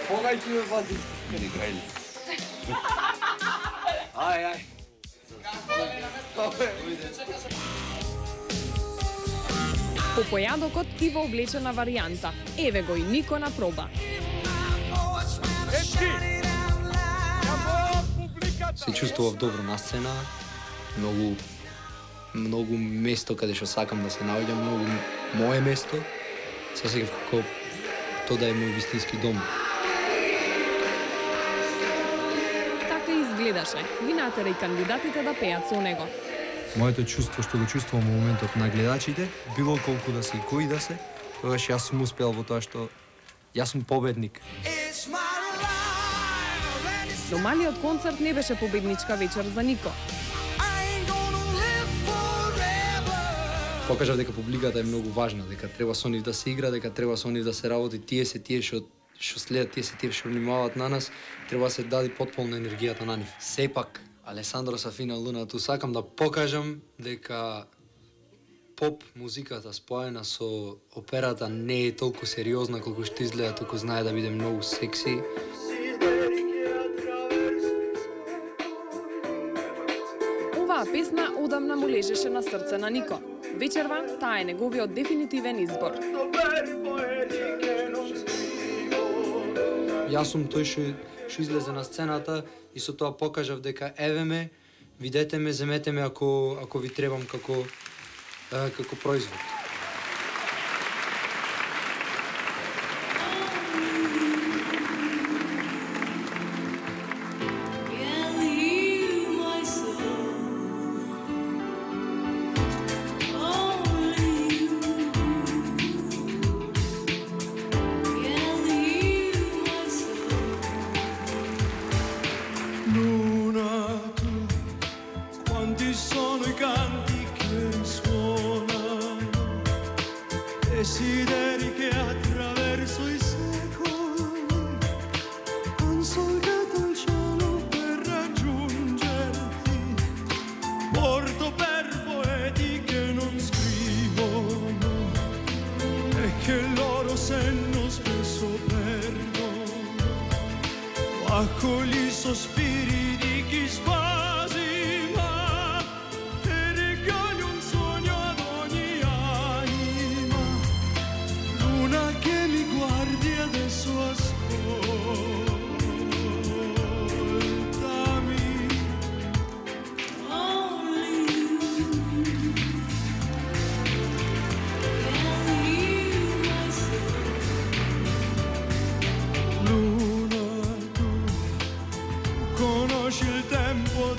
Pogaj ti me vadi. Ne graj. Aj. Po појадокот Иво облечена варијанта. Еве го и Нико на проба. Се чувствував добро на сцена, многу место каде што сакам да се наоѓам, многу мое место. Се сеќав како тоа да е мој вистински дом. Така изгледаше. Ги натера и кандидатите да пеат со него. Моето чувство што го чувствувам во моментот на гледачите, било колку да се и кои да се, тогаш јас сум успеал во тоа што јас сум победник. Но малиот концерт не беше победничка вечер за Нико. Покажав дека публиката е многу важна, дека треба со нив да се игра, дека треба со нив да се работи, тие што следат, тие што внимаваат на нас, треба да се даде потполна енергијата на нив. Сепак, Алесандро Сафина Луна, ту сакам да покажам дека поп музиката споена со операта не е толку сериозна колку што изгледа, туку знае да биде многу секси. Оваа песна одамна му лежеше на срце на Нико. Вечерва, таа е неговиот дефинитивен избор. Јас сум тој што излезе на сцената и со тоа покажав дека еве ме, видете ме, земете ме ако ви требам како производ. Desideri che attraverso i secoli han solcato il cielo per raggiungerti. Porto per poeti che non scrivono e che il loro senno spesso perdono. Accogli i sospiri di chi spasima e regali un sogno ad ogni anima. Luna che mi guardi adesso ascoltami. Luna, tu conosci il tempo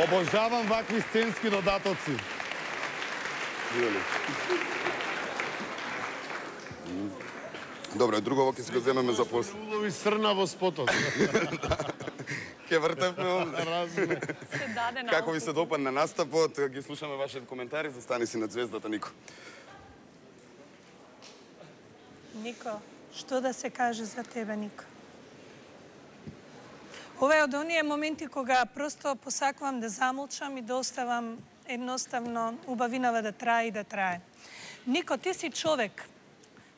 Обожавам вакви сценски додатоци. Добре, друго ќе се го земеме за после. Улови срна во спотот. Ќе вртевме. Се даде на Како ви се допадна настапот, ги слушаме вашите коментари, застани си на звездата, Нико. Нико, што да се каже за тебе, Нико? Ова е од оние моменти кога просто посакувам да замолчам и да оставам едноставно убавинава да трае и да трае. Нико, ти си човек,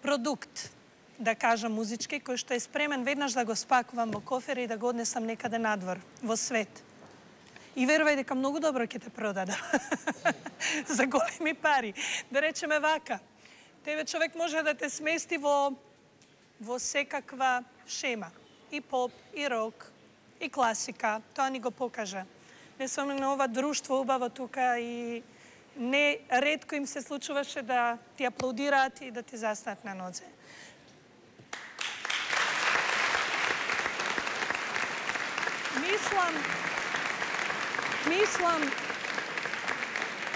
продукт, да кажам музички, кој што е спремен веднаш да го спакувам во кофер и да го однесам некаде надвор, во свет. И верувај дека многу добро ќе те продадам. За големи пари. Да речеме вака, тебе човек може да те смести во секаква шема. И поп, и рок, и класика. Тоа ни го покажа. Не сум на ова друштво убаво тука и не ретко им се случуваше да ти аплаудираат и да ти застанат на нозе.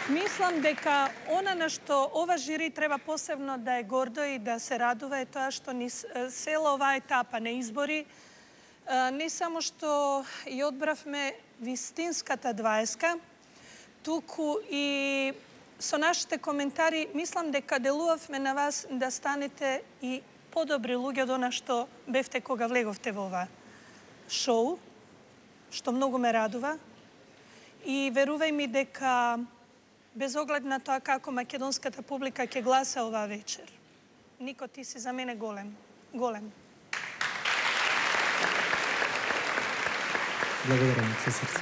Мислам дека она на што ова жири треба посебно да е гордо и да се радува е тоа што ни села оваа етапа на избори не само што ја одбравме вистинската 20-ка, туку и со нашите коментари мислам дека делувавме на вас да станете и подобри луѓе од она што бевте кога влеговте во ова шоу, што многу ме радува. И верувај ми дека без оглед на тоа како македонската публика ќе гласа оваа вечер, Нико, ти си за мене голем. Голем. Благодарам, се срце.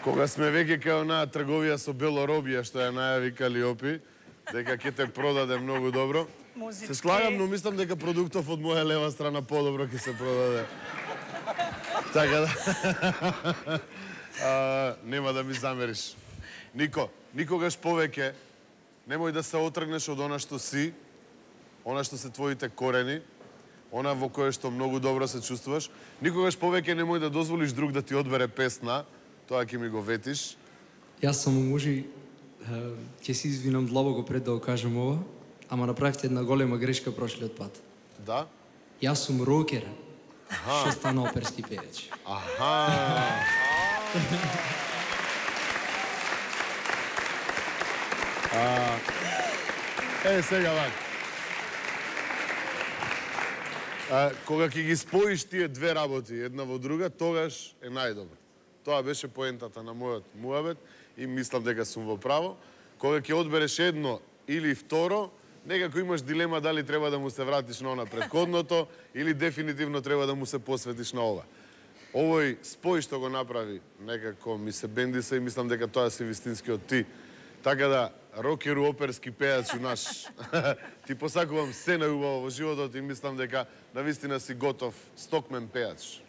Кога сме веќе кај онаа трговија со белоробија што ја најави Калиопи, дека ќе те продаде многу добро. Се слагам, но мислам дека продуктов од моја лева страна подобро ќе се продаде. Така да... нема да ми замериш. Нико, никогаш повеќе немој да се отргнеш од она што си, она што се твоите корени, она во кое што многу добро се чувствуваш. Никогаш повеќе немој да дозволиш друг да ти одбере песна, тоа ќе ми го ветиш. Јас само може ќе се извинам длабоко пред да го кажам ова, ама направивте една голема грешка прошлиот пат. Да? Јас сум рокер, што стана оперски пееч. Аха. Сега вака. Кога ќе ги споиш тие две работи една во друга, тогаш е најдобро. Тоа беше поентата на мојот муабет и мислам дека сум во право. Кога ќе одбереш едно или второ, некако имаш дилема дали треба да му се вратиш на она претходното или дефинитивно треба да му се посветиш на ова. Овој спој што го направи, некако ми се бендиса и мислам дека тоа си вистинскиот ти. Така да, рокеру, оперски пејачу наш, ти посакувам се најубаво во животот и мислам дека навистина си готов стокмен пејач.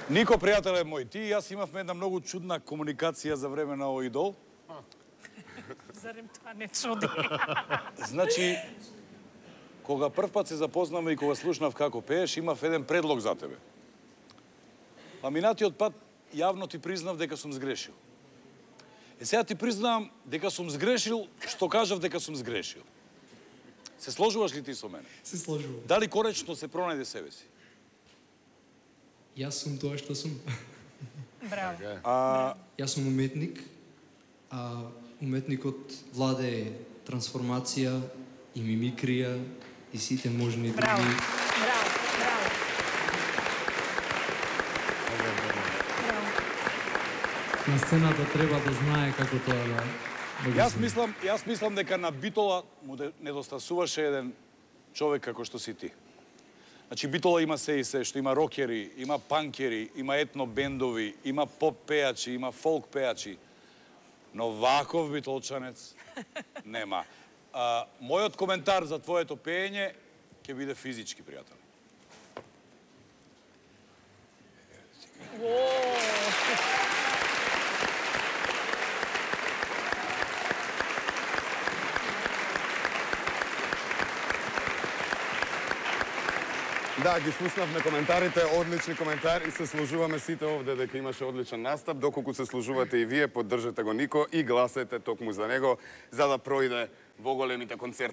Нико, пријателе мој, ти и јас имавме една многу чудна комуникација за време на овој идол. Зарем тоа не чуди. Значи, кога прв пат се запознаме и кога слушнав како пееш, имав еден предлог за тебе. А минатиот пат јавно ти признав дека сум сгрешил. Сега ти признавам дека сум сгрешил, што кажав дека сум сгрешил. Се сложуваш ли ти со мене? Се сложувам. Дали коречно се пронајде себе си? Јас сум тоа што сум. Браво. Јас сум уметник, а уметникот владее трансформација и мимикрија и сите можни други. Браво. Браво. На сцената треба да знае како тоа да Јас мислам дека на Битола му недостасуваше еден човек како што си ти. Значи, Битола има се и се, што има рокери, има панкери, има етно бендови, има поп пејачи, има фолк пејачи. Но ваков битолчанец нема. Мојот коментар за твоето пеење ќе биде физички, пријател. Да, ги слушнавме коментарите, одлични коментари, се служуваме сите овде дека имаше одличен настап. Доколку се служувате и вие, поддржете го Нико и гласете токму за него, за да пројде во големите концерти.